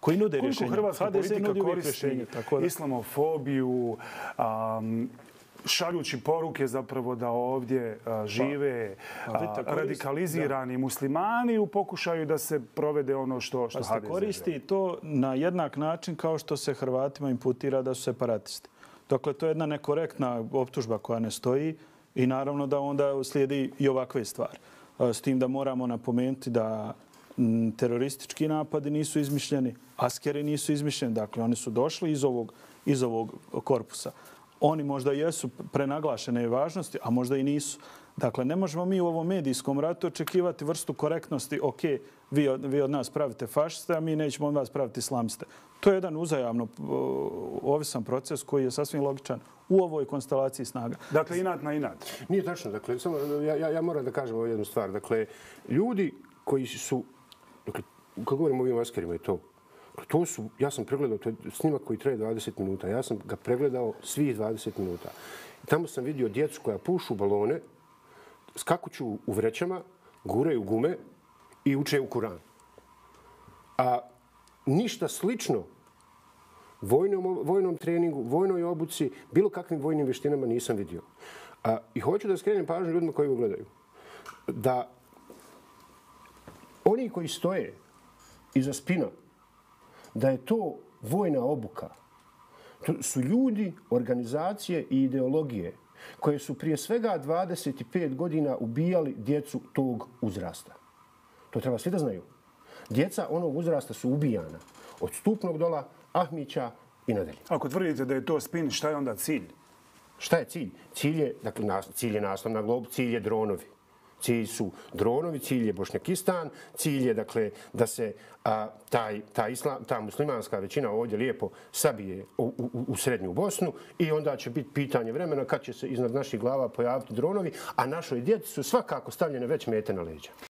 koji nude Koliko rješenja. hrvatska politika koristi tako da. islamofobiju, šaljući poruke zapravo da ovdje žive radikalizirani muslimani u pokušaju da se provede ono što HDZ želi. Koristi to na jednak način kao što se Hrvatima imputira da su separatisti. Dakle, to je jedna nekorektna optužba koja ne stoji i naravno da onda slijedi i ovakve stvari. S tim da moramo napomenuti da teroristički napadi nisu izmišljeni, askeri nisu izmišljeni, dakle oni su došli iz ovog korpusa. Oni možda jesu prenaglašene važnosti, a možda i nisu. Dakle, ne možemo mi u ovom medijskom ratu očekivati vrstu korektnosti. Ok, vi od nas pravite fašiste, a mi nećemo od vas praviti islamiste. To je jedan uzajamno ovisan proces koji je sasvim logičan u ovoj konstelaciji snaga. Dakle, inat na inat. Nije tačno. Dakle, samo ja moram da kažem ovu jednu stvar. Dakle, ljudi koji su, dakle, kako govorimo o ovim askerima i to, to su, ja sam pregledao, to je snimak koji traje 20 minuta, ja sam ga pregledao svih 20 minuta. I tamo sam vidio djecu koja pušu balone, skakuću u vrećama, guraju gume i uče u Kuran. A ništa slično vojnom treningu, vojnoj obuci, bilo kakvim vojnim vještinama nisam vidio. I hoću da skrenem pažnju ljudima koji ovo gledaju. Da oni koji stoje iza spina, da je to vojna obuka. To su ljudi, organizacije i ideologije koje su prije svega 25 godina ubijali djecu tog uzrasta. To treba svi da znaju. Djeca onog uzrasta su ubijana. Od Stupnog Dola, Ahmića i nadalje. Ako tvrdite da je to spin, šta je onda cilj? Šta je cilj? Cilj je naslov na globu, cilj je dronovi. Cilj su dronovi, cilj je Bošnjakistan, cilj je dakle, da se ta muslimanska većina ovdje lijepo sabije u srednju Bosnu i onda će biti pitanje vremena kad će se iznad naših glava pojaviti dronovi, a našoj djeci su svakako stavljene već mete na leđa.